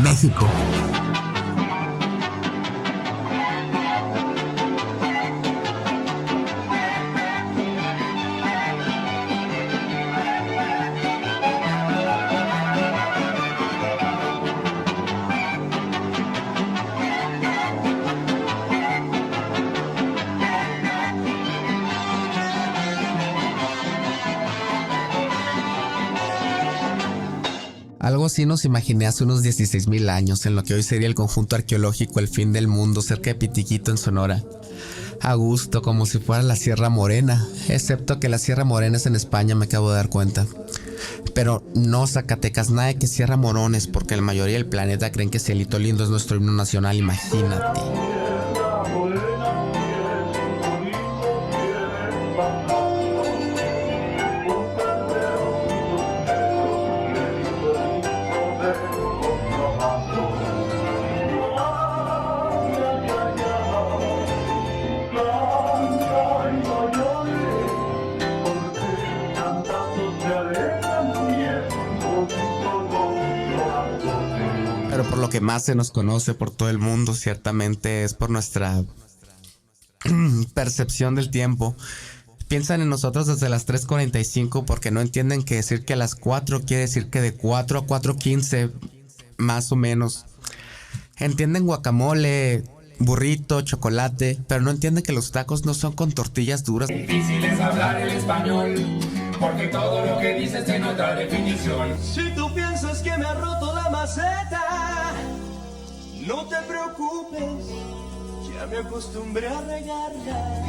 México. Algo así nos imaginé hace unos 16,000 años, en lo que hoy sería el conjunto arqueológico El Fin del Mundo, cerca de Pitiquito, en Sonora. A gusto, como si fuera la Sierra Morena, excepto que la Sierra Morena es en España, me acabo de dar cuenta. Pero no, Zacatecas, nada de que Sierra Morones, porque la mayoría del planeta creen que Cielito Lindo es nuestro himno nacional, imagínate. Pero por lo que más se nos conoce por todo el mundo, ciertamente es por nuestra percepción del tiempo. Piensan en nosotros desde las 3:45 porque no entienden que decir que a las 4 quiere decir que de 4 a 4:15, más o menos. Entienden guacamole, burrito, chocolate, pero no entienden que los tacos no son con tortillas duras. Difícil es hablar el español, porque todo lo que dices tiene otra definición. Si tú piensas que me ha roto la maceta, no te preocupes, ya me acostumbré a regarla.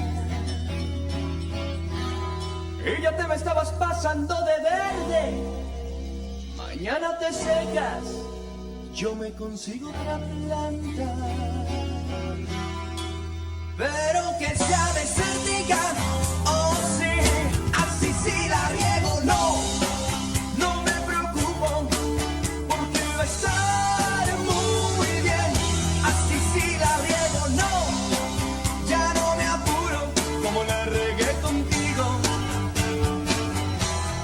Y ya te me estabas pasando de verde, mañana te secas, yo me consigo otra planta. Pero que sea desértica, oh sí, así sí la riego, no me preocupo, porque va a estar muy bien. Así sí la riego, ya no me apuro, como la regué contigo.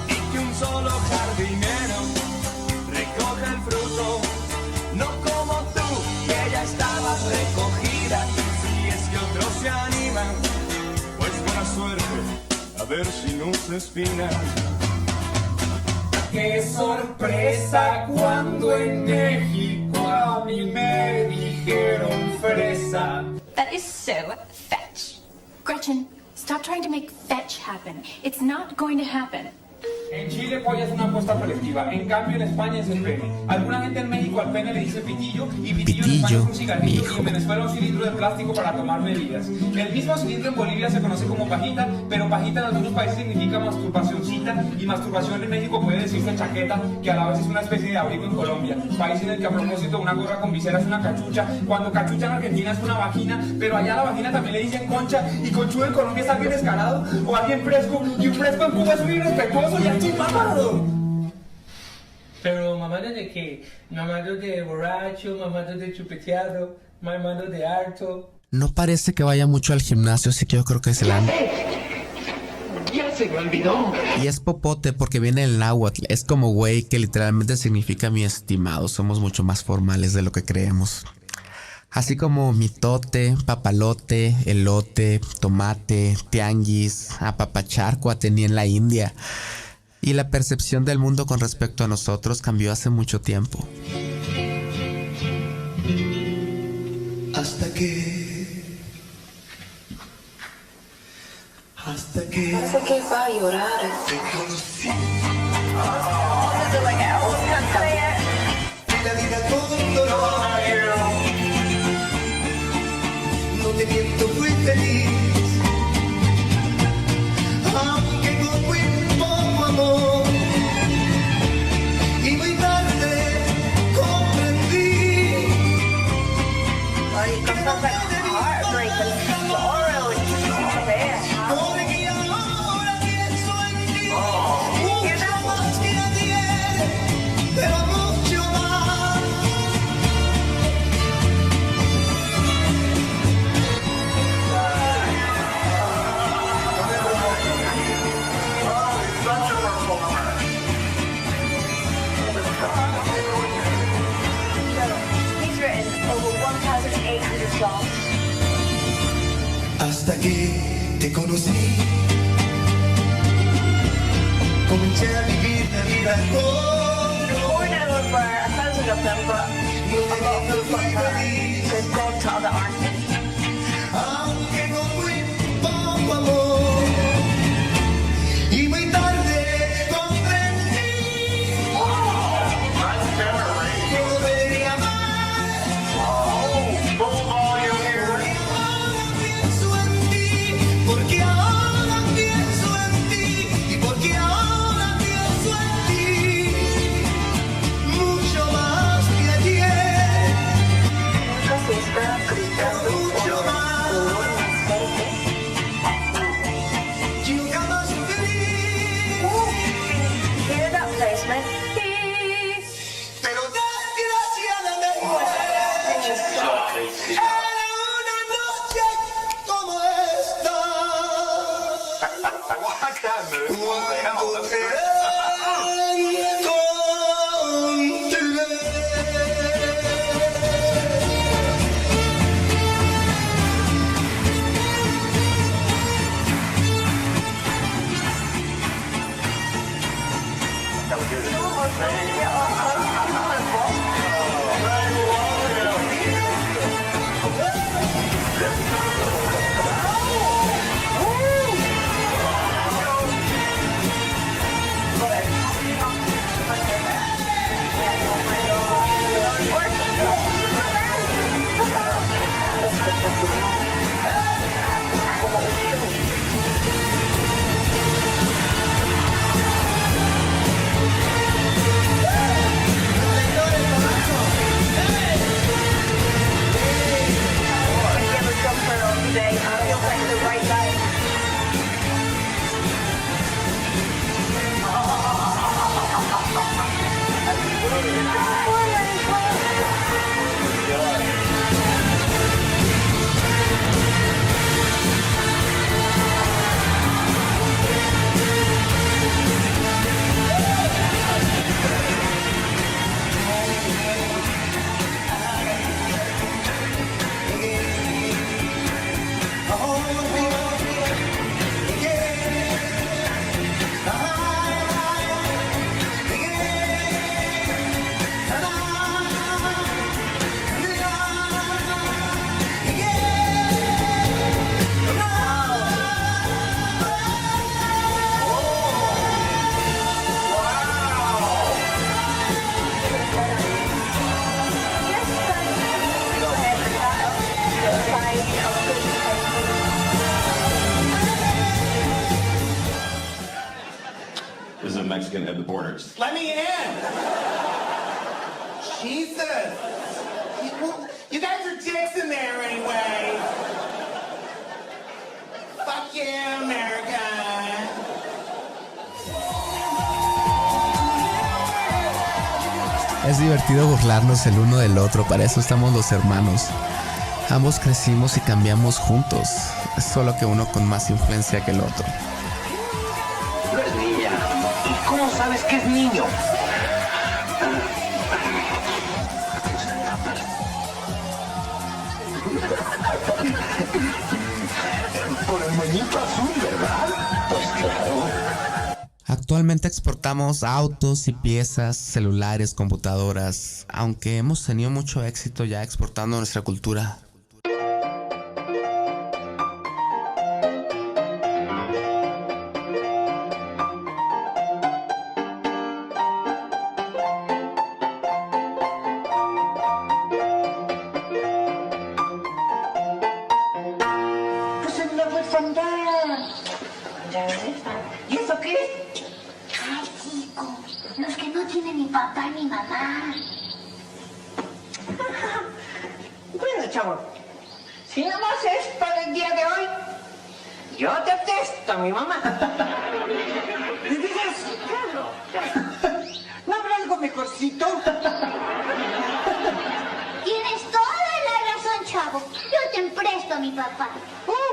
Y que un solo jardinero recoja el fruto, no como tú, que ya estabas recogida. Otros se animan, pues buena suerte, a ver si no se espinan. Qué sorpresa cuando en México a mí me dijeron fresa. That is so fetch. Gretchen, stop trying to make fetch happen. It's not going to happen. En Chile polla es una apuesta colectiva, en cambio en España es el pene. Alguna gente en México al pene le dice pitillo, y pitillo en España es un cigarrillo, y en Venezuela un cilindro de plástico para tomar bebidas. El mismo cilindro en Bolivia se conoce como pajita, pero pajita en algunos países significa masturbacioncita, y masturbación en México puede decirse chaqueta, que a la vez es una especie de abrigo en Colombia. País en el que a propósito una gorra con visera es una cachucha, cuando cachucha en Argentina es una vagina, pero allá a la vagina también le dicen concha, y conchudo en Colombia es alguien descarado, o alguien fresco, y un fresco en Cuba es un irrespetuoso, y aquí mamado. Pero mamado de qué? Mamado de borracho, mamado de chupeteado, mamado de harto. No parece que vaya mucho al gimnasio, así que yo creo que se la... Ya se me olvidó. Y es popote porque viene el náhuatl. Es como güey, que literalmente significa mi estimado. Somos mucho más formales de lo que creemos. Así como mitote, papalote, elote, tomate, tianguis, apapacharco tenía en la India. Y la percepción del mundo con respecto a nosotros cambió hace mucho tiempo. Hasta que va a llorar. te conocí. Y la vida todo un dolor. No te miento, fui feliz. Hasta que te conocí, comencé a vivir la vida con aunque no fui poco amor, y muy tarde comprendí que volvería a amar. Pienso en ti, porque ahora pienso en ti, y porque ahora pienso en ti, mucho más que ayer, mucho más. Yo jamás feliz, pero desgraciadamente era una noche como esta. Cuando te There's a Mexican at the border. Just Let me in! Jesus! You guys are dicks in there anyway! Fuck you, America! Es divertido burlarnos el uno del otro, para eso estamos los hermanos. Ambos crecimos y cambiamos juntos, solo que uno con más influencia que el otro. No es niña. ¿Y cómo sabes que es niño? Por el moñito azul, ¿verdad? Pues claro. Actualmente exportamos autos y piezas, celulares, computadoras, aunque hemos tenido mucho éxito ya exportando nuestra cultura. Pues en la bufanda. ¿Y eso qué? Ay, chico, los que no tienen ni papá ni mamá. Bueno, chavo, si nada más es para el día de hoy, yo detesto a mi mamá. ¿De veras? Claro. ¿No habrá algo mejorcito? Tienes toda la razón, chavo. Yo te presto a mi papá.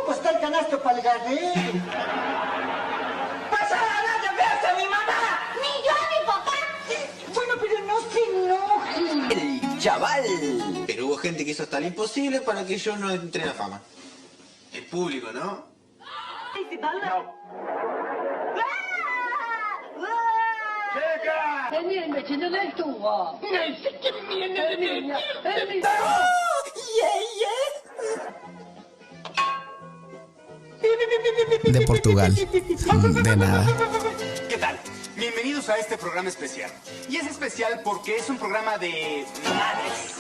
Pues está el canasto para el gardel. ¡Pasa nada de verse a mi mamá! Ni yo a mi papá. Bueno, pero no se enojen. El chaval. Pero gente que hizo hasta lo imposible para que yo no entre en la fama. El público, ¿no? De Portugal. De nada. ¿Qué tal? Bienvenidos a este programa especial. Y es especial porque es un programa de madres.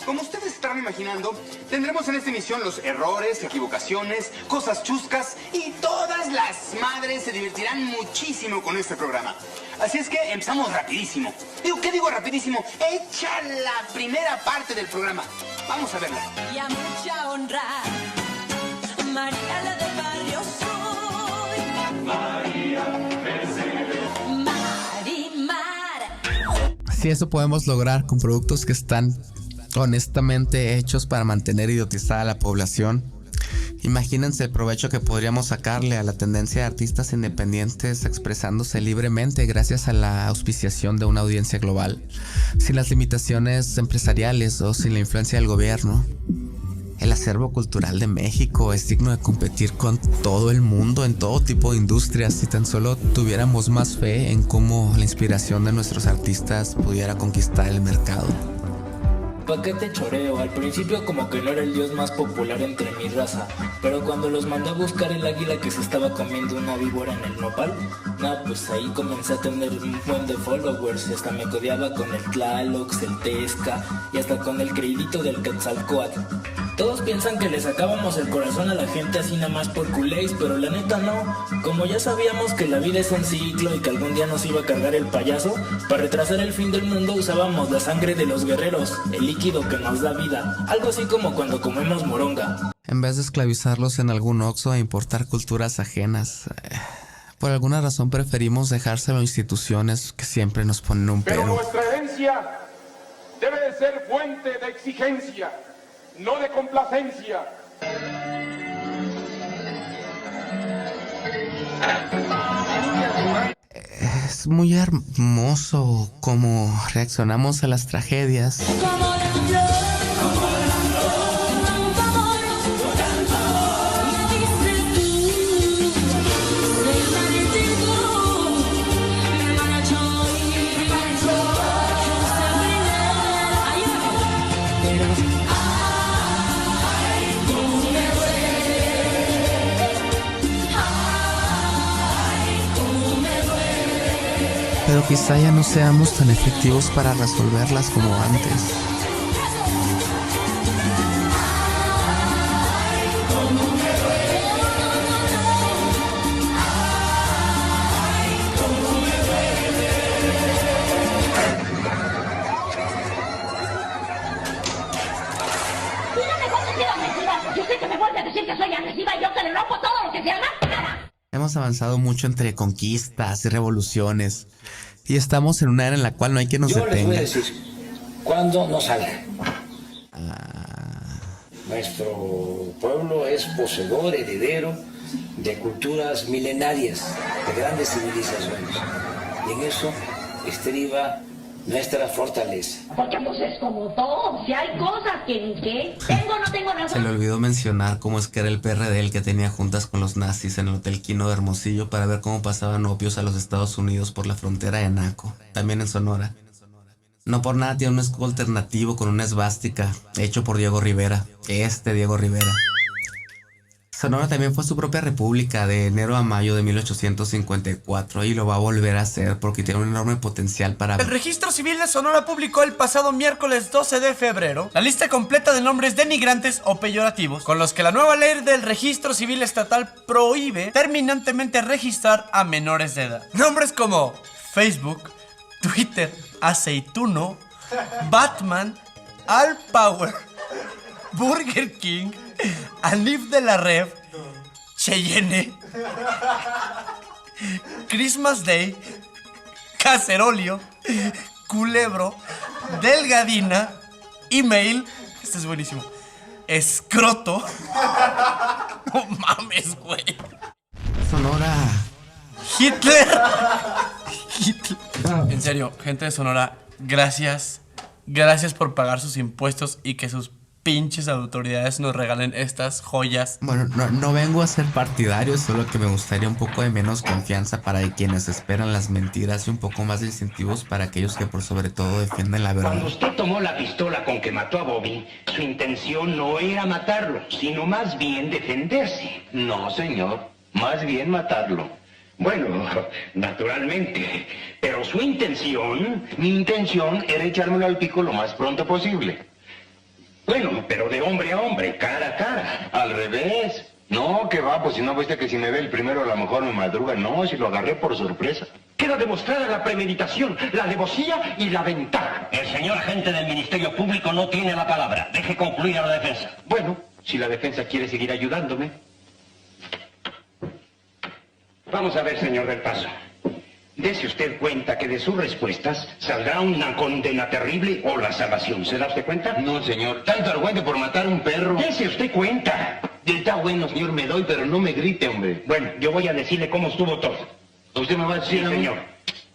Como ustedes estarán imaginando, tendremos en esta emisión los errores, equivocaciones, cosas chuscas y todas las madres se divertirán muchísimo con este programa. Así es que empezamos rapidísimo. ¿Qué digo rapidísimo? Echa la primera parte del programa. Vamos a verla. Y a mucha honra, María la del barrio soy. María Mercedes. Marimar. Si eso podemos lograr con productos que están honestamente hechos para mantener idiotizada a la población, imagínense el provecho que podríamos sacarle a la tendencia de artistas independientes expresándose libremente gracias a la auspiciación de una audiencia global, sin las limitaciones empresariales o sin la influencia del gobierno. El acervo cultural de México es digno de competir con todo el mundo en todo tipo de industrias si tan solo tuviéramos más fe en cómo la inspiración de nuestros artistas pudiera conquistar el mercado. Paquete choreo, al principio como que no era el dios más popular entre mi raza, pero cuando los mandé a buscar el águila que se estaba comiendo una víbora en el nopal, pues ahí comencé a tener un buen de followers y hasta me codeaba con el Tlaloc, el Tesca y hasta con el creidito del Quetzalcóatl. Todos piensan que le sacábamos el corazón a la gente así nada más por culéis, pero la neta no. Como ya sabíamos que la vida es un ciclo y que algún día nos iba a cargar el payaso, para retrasar el fin del mundo usábamos la sangre de los guerreros, el líquido que nos da vida, algo así como cuando comemos moronga. En vez de esclavizarlos en algún oxxo e importar culturas ajenas, por alguna razón preferimos dejárselo a instituciones que siempre nos ponen un Pero pero. nuestra herencia debe de ser fuente de exigencia, no de complacencia. Es muy hermoso cómo reaccionamos a las tragedias. Pero quizá ya no seamos tan efectivos para resolverlas como antes. Dígame cuando sea agresiva. Yo sé que me vuelve a decir que soy agresiva y yo que le rompo todo lo que se llama. Hemos avanzado mucho entre conquistas y revoluciones. Y estamos en una era en la cual no hay quien nos detenga. Yo les voy a decir, cuando no salga. Nuestro pueblo es poseedor, heredero de culturas milenarias, de grandes civilizaciones. Y en eso estriba nuestra fortaleza. Porque pues es como todo, si hay cosas que tengo o no tengo razón. Se le olvidó mencionar cómo es que era el PRD el que tenía juntas con los nazis en el Hotel Quino de Hermosillo para ver cómo pasaban opios a los Estados Unidos por la frontera de Naco, también en Sonora. No por nada tiene un escudo alternativo con una esvástica, hecho por Diego Rivera, Diego Rivera. Sonora también fue su propia república de enero a mayo de 1854 y lo va a volver a hacer porque tiene un enorme potencial para... El Registro Civil de Sonora publicó el pasado miércoles 12 de febrero la lista completa de nombres denigrantes o peyorativos con los que la nueva ley del Registro Civil Estatal prohíbe terminantemente registrar a menores de edad. Nombres como Facebook, Twitter, Aceituno, Batman, All Power, Burger King, Anif de la Rev, Cheyenne, Christmas Day, Cacerolio, Culebro, Delgadina, Email, este es buenísimo, Escroto. No mames, güey. Sonora. Hitler. En serio, gente de Sonora, gracias Gracias por pagar sus impuestos y que sus pinches autoridades nos regalen estas joyas. Bueno, no vengo a ser partidario, solo que me gustaría un poco de menos confianza para quienes esperan las mentiras y un poco más de incentivos para aquellos que por sobre todo defienden la verdad. Cuando usted tomó la pistola con que mató a Bobby, su intención no era matarlo, sino más bien defenderse. No, señor, más bien matarlo. Bueno, naturalmente, pero su intención... Mi intención era echármelo al pico lo más pronto posible. Bueno, pero de hombre a hombre, cara a cara. Al revés. No, que va, pues si no viste que si me ve el primero a lo mejor me madruga. No, si lo agarré por sorpresa. Queda demostrada la premeditación, la alevosía y la ventaja. El señor agente del Ministerio Público no tiene la palabra. Deje concluir a la defensa. Bueno, si la defensa quiere seguir ayudándome. Vamos a ver, señor del Paso. Dese usted cuenta que de sus respuestas saldrá una condena terrible o la salvación. ¿Se da usted cuenta? No, señor. Tanto argüente por matar a un perro. Dese usted cuenta. Está bueno, señor, me doy, pero no me grite, hombre. Bueno, yo voy a decirle cómo estuvo todo. ¿Usted me va a decir sí, a mí? Señor.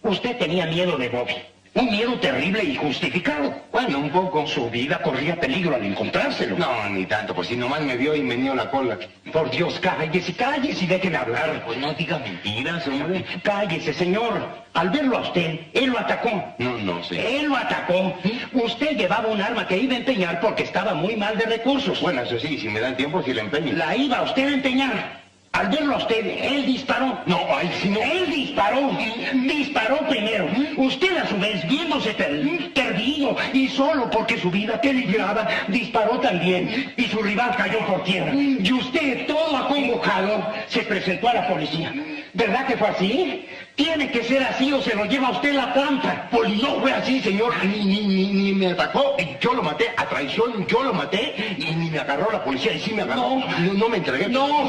Usted tenía miedo de Bobby. Un miedo terrible y justificado. Bueno, un poco. Su vida corría peligro al encontrárselo. No, ni tanto, pues si nomás me vio y me dio la cola. Por Dios, cállese y déjeme hablar. Pues no diga mentiras, hombre. Cállese, señor. Al verlo a usted, él lo atacó. No sé. Él lo atacó. Usted llevaba un arma que iba a empeñar porque estaba muy mal de recursos. Bueno, eso sí, si me dan tiempo, sí la empeño. La iba usted a empeñar. Al verlo a usted, él disparó. No, ay, si no. Él disparó. Disparó primero. Usted, a su vez, viéndose perdido y solo porque su vida peligraba, disparó también. Y su rival cayó por tierra. Y usted, todo acongojado, se presentó a la policía. ¿Verdad que fue así? Tiene que ser así o se lo lleva usted la trampa. Pues no fue así, señor. Ni me atacó. Yo lo maté a traición. Yo lo maté y ni me agarró la policía. Y sí me agarró. No me entregué. No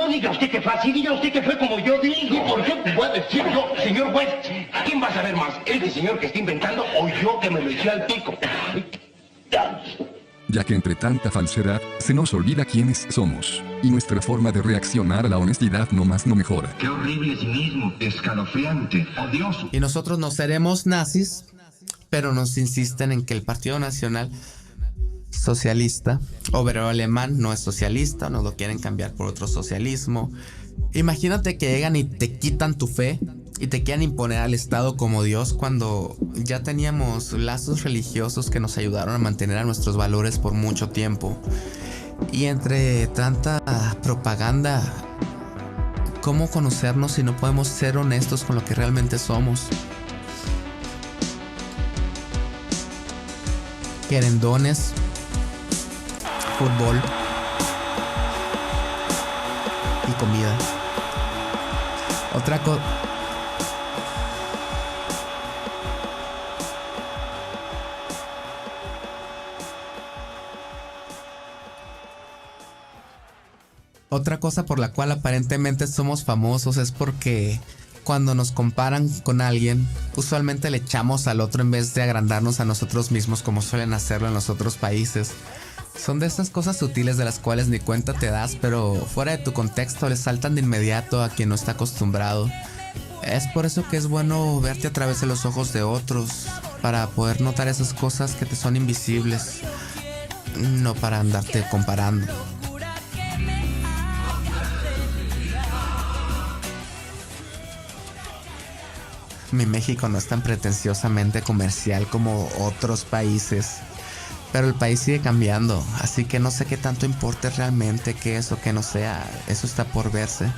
diga usted que fue así. Diga usted que fue como yo digo. ¿Y por qué puede decir yo, señor juez? ¿Quién va a saber más? ¿Este señor que está inventando o yo que me lo eché al pico? Ya que entre tanta falsedad, se nos olvida quiénes somos, y nuestra forma de reaccionar a la honestidad nomás no mejora. Qué horrible cinismo, escalofriante, odioso. Y nosotros no seremos nazis, pero nos insisten en que el Partido Nacional Socialista Obrero Alemán no es socialista, nos lo quieren cambiar por otro socialismo. Imagínate que llegan y te quitan tu fe y te quieren imponer al Estado como Dios cuando ya teníamos lazos religiosos que nos ayudaron a mantener a nuestros valores por mucho tiempo. Y entre tanta propaganda, ¿cómo conocernos si no podemos ser honestos con lo que realmente somos? Querendones, fútbol y comida. Otra cosa. Otra cosa por la cual aparentemente somos famosos es porque cuando nos comparan con alguien, usualmente le echamos al otro en vez de agrandarnos a nosotros mismos como suelen hacerlo en los otros países. Son de estas cosas sutiles de las cuales ni cuenta te das, pero fuera de tu contexto le saltan de inmediato a quien no está acostumbrado. Es por eso que es bueno verte a través de los ojos de otros, para poder notar esas cosas que te son invisibles, no para andarte comparando. Mi México no es tan pretenciosamente comercial como otros países, pero el país sigue cambiando, así que no sé qué tanto importe realmente que es o que no sea, eso está por verse.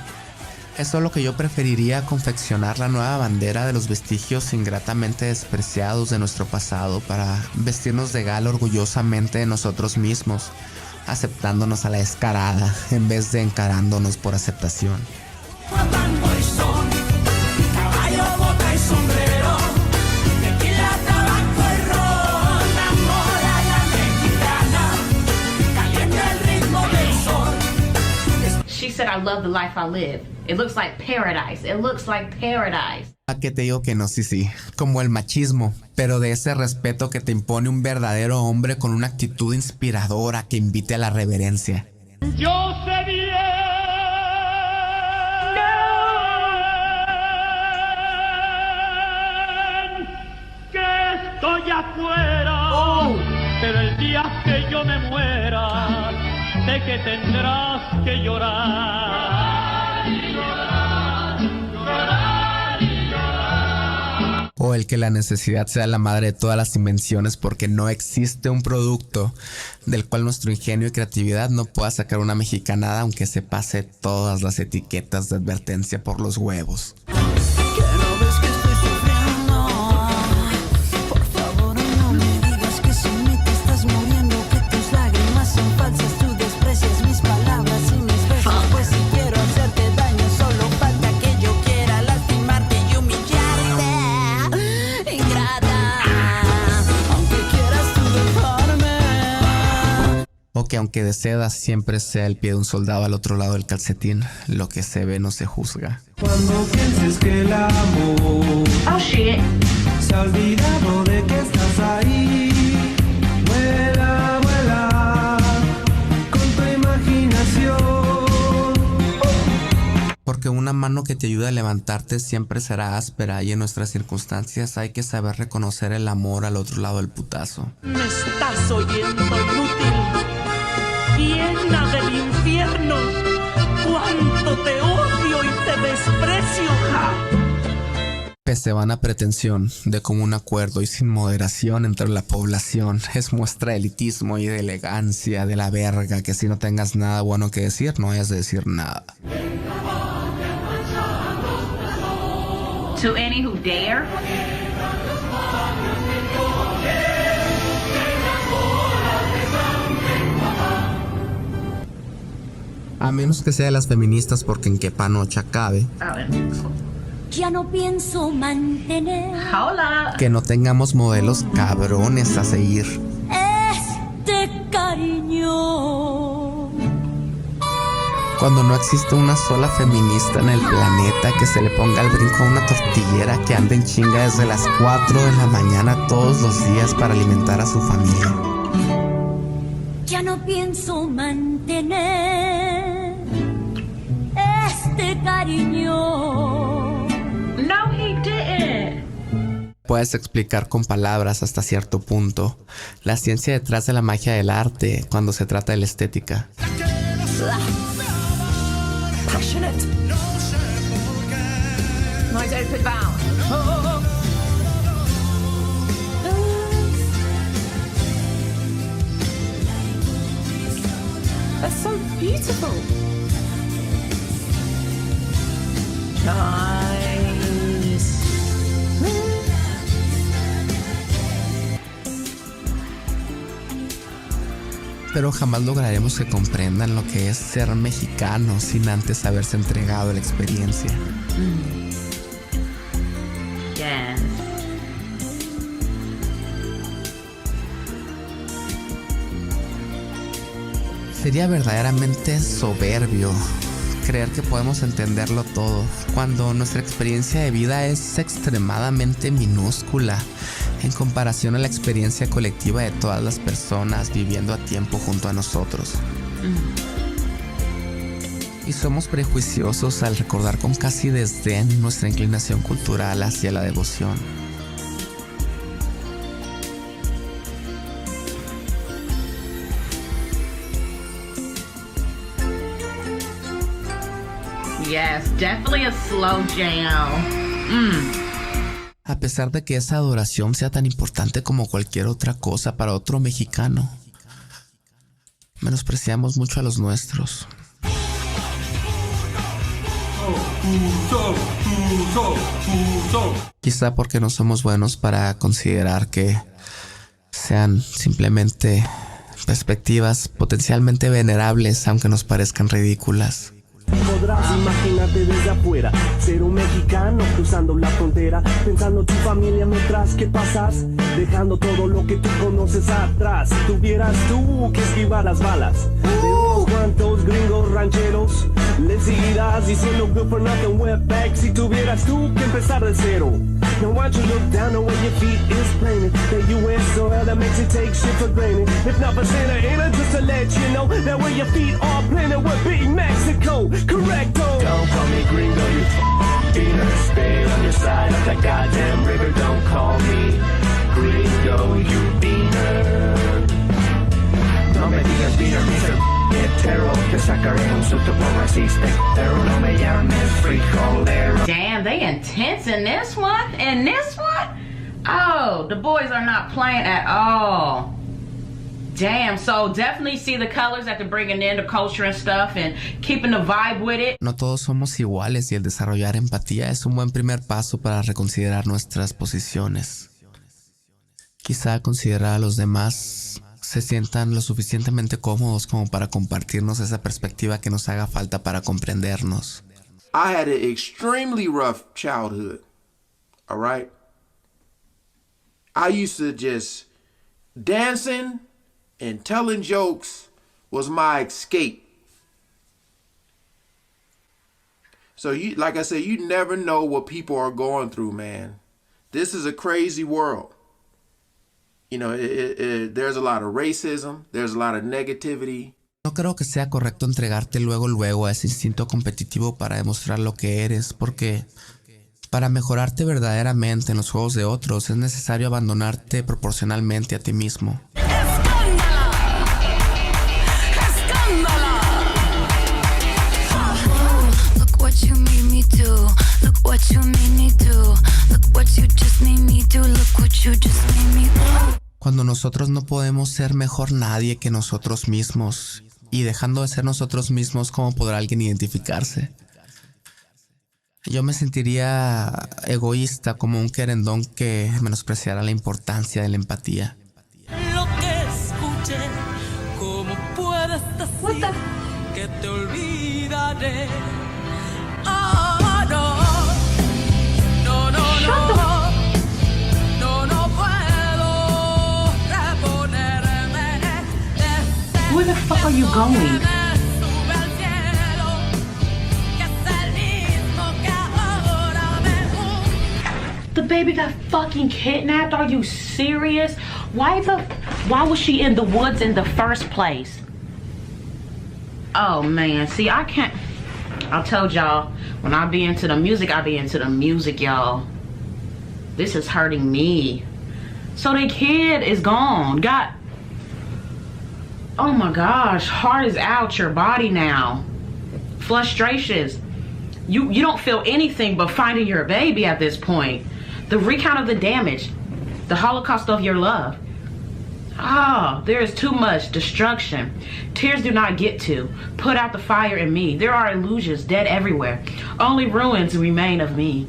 Es solo que yo preferiría confeccionar la nueva bandera de los vestigios ingratamente despreciados de nuestro pasado para vestirnos de gala orgullosamente de nosotros mismos, aceptándonos a la descarada en vez de encarándonos por aceptación. She said, I love the life I live. It looks like paradise. It looks like paradise. ¿A qué te digo que no? Sí, como el machismo, pero de ese respeto que te impone un verdadero hombre con una actitud inspiradora que invite a la reverencia. Yo sé bien que estoy afuera. Pero el día que yo me muera, sé que tendrás que llorar. O el que la necesidad sea la madre de todas las invenciones, porque no existe un producto del cual nuestro ingenio y creatividad no pueda sacar una mexicanada, aunque se pase todas las etiquetas de advertencia por los huevos. O que aunque de seda siempre sea el pie de un soldado al otro lado del calcetín, lo que se ve no se juzga. Cuando pienses que el amor se ha olvidado de que estás ahí, vuela, vuela con tu imaginación. Porque una mano que te ayuda a levantarte siempre será áspera, y en nuestras circunstancias hay que saber reconocer el amor al otro lado del putazo. Me estás oyendo, inútil, llena del infierno. Cuánto te odio y te desprecio. Pese van a pretensión de común acuerdo y sin moderación entre la población, es muestra de elitismo y de elegancia de la verga que si no tengas nada bueno que decir, no hayas de decir nada. To any who dare. A menos que sea de las feministas, porque en qué panocha cabe. A ver. Ya no pienso mantener. Hola. Que no tengamos modelos cabrones a seguir. Este cariño. Cuando no existe una sola feminista en el planeta que se le ponga al brinco a una tortillera que anda en chinga desde las 4 de la mañana todos los días para alimentar a su familia. Ya no pienso mantener este cariño. No, he didn't. Puedes explicar con palabras hasta cierto punto la ciencia detrás de la magia del arte cuando se trata de la estética. Passionate. Nice open bound. That's so beautiful. Nice. Pero jamás lograremos que comprendan lo que es ser mexicano sin antes haberse entregado a la experiencia. Yeah. Sería verdaderamente soberbio creer que podemos entenderlo todo, cuando nuestra experiencia de vida es extremadamente minúscula en comparación a la experiencia colectiva de todas las personas viviendo a tiempo junto a nosotros. Y somos prejuiciosos al recordar con casi desdén nuestra inclinación cultural hacia la devoción. Yes, definitely a slow jam. A pesar de que esa adoración sea tan importante como cualquier otra cosa para otro mexicano, menospreciamos mucho a los nuestros. Quizá porque no somos buenos para considerar que sean simplemente perspectivas potencialmente venerables, aunque nos parezcan ridículas. Podrás imaginarte desde afuera, ser un mexicano cruzando la frontera, pensando tu familia mientras que pasas, dejando todo lo que tú conoces atrás. Si tuvieras tú que esquivar las balas de unos cuantos gringos rancheros, les seguirás diciendo good for nothing wetback. Si tuvieras tú que empezar de cero, now why don't you look down on where your feet is planted? The U.S. soil that makes you take shit for granted. If not for Santa Ana, just to let you know that where your feet are planted would be Mexico. Correcto. Don't call me gringo, you beaner. Stay on your side of that goddamn river. Don't call me gringo, you beaner. sacaré un susto por resiste, pero no me llames frijolero. Damn, they intense in this one? In this one? Oh, the boys are not playing at all. Damn, so definitely see the colors that they're bringing in, the culture and stuff, and keeping the vibe with it. No todos somos iguales y el desarrollar empatía es un buen primer paso para reconsiderar nuestras posiciones. Quizá considerar a los demás se sientan lo suficientemente cómodos como para compartirnos esa perspectiva que nos haga falta para comprendernos. I had an extremely rough childhood, all right? I used to just dancing and telling jokes was my escape. So you, like I said, you never know what people are going through, man. This is a crazy world. You know, there's a lot of racism, there's a lot of negativity. No creo que sea correcto entregarte luego a ese instinto competitivo para demostrar lo que eres, porque para mejorarte verdaderamente en los juegos de otros es necesario abandonarte proporcionalmente a ti mismo. Cuando nosotros no podemos ser mejor nadie que nosotros mismos, y dejando de ser nosotros mismos, ¿cómo podrá alguien identificarse? Yo me sentiría egoísta, como un querendón que menospreciara la importancia de la empatía. Lo que escuché, ¿cómo puedes decir que te olvidaré? Oh, no, no, no, no. Where the fuck are you going? The baby got fucking kidnapped? Are you serious? Why was she in the woods in the first place? Oh man, see, I can't. I told y'all, when I be into the music, y'all. This is hurting me. So the kid is gone. Oh my gosh, heart is out your body now. Frustrations. You don't feel anything but finding your baby at this point. The recount of the damage. The holocaust of your love. There is too much destruction. Tears do not get to. Put out the fire in me. There are illusions dead everywhere. Only ruins remain of me.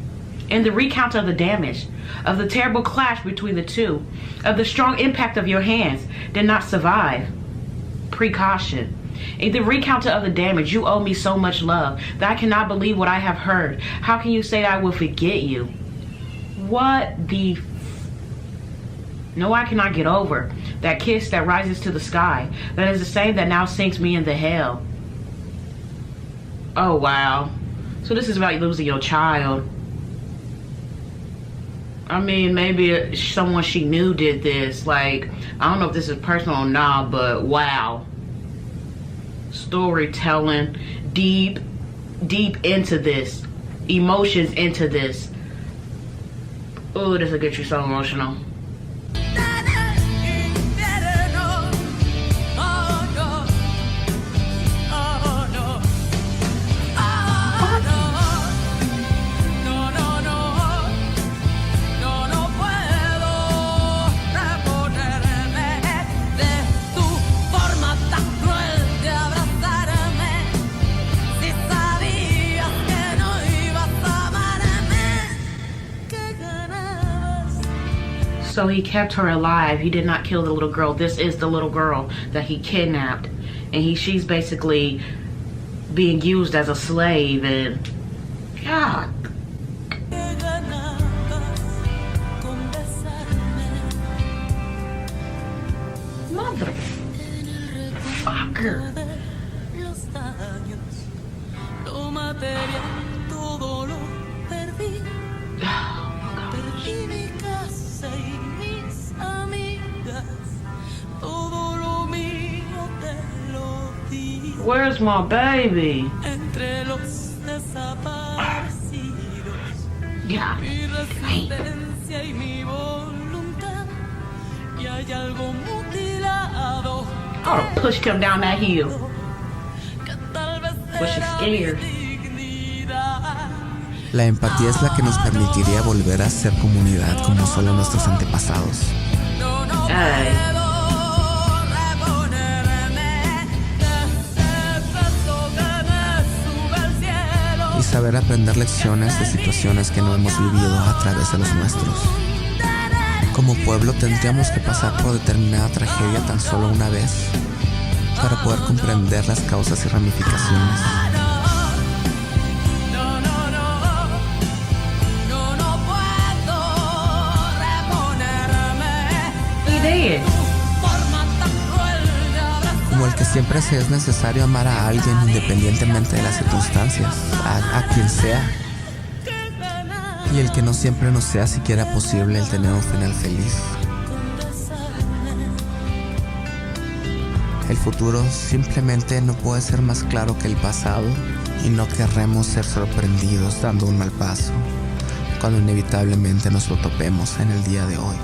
In the recount of the damage, of the terrible clash between the two, of the strong impact of your hands did not survive. Precaution. In the recount of the damage, you owe me so much love that I cannot believe what I have heard. How can you say that I will forget you? What the No, I cannot get over that kiss that rises to the sky. That is the same that now sinks me into hell. Oh wow. So this is about losing your child. I mean, maybe someone she knew did this. Like, I don't know if this is personal or not, but wow. Storytelling, deep into this. Emotions into this. Oh, this will get you so emotional. So he kept her alive. He did not kill the little girl. This is the little girl that he kidnapped. And she's basically being used as a slave. And God. Motherfucker. Where's my baby? Yeah. Hey. I would have pushed him down that hill. what she's scared. La empatía es la que nos permitiría volver a ser comunidad como solo nuestros antepasados. Ay. Y saber aprender lecciones de situaciones que no hemos vivido a través de los nuestros. Como pueblo tendríamos que pasar por determinada tragedia tan solo una vez para poder comprender las causas y ramificaciones. Como el que siempre se es necesario amar a alguien independientemente de las circunstancias, a quien sea. Y el que no siempre nos sea siquiera posible el tener un final feliz. El futuro simplemente no puede ser más claro que el pasado y no querremos ser sorprendidos dando un mal paso cuando inevitablemente nos lo topemos en el día de hoy.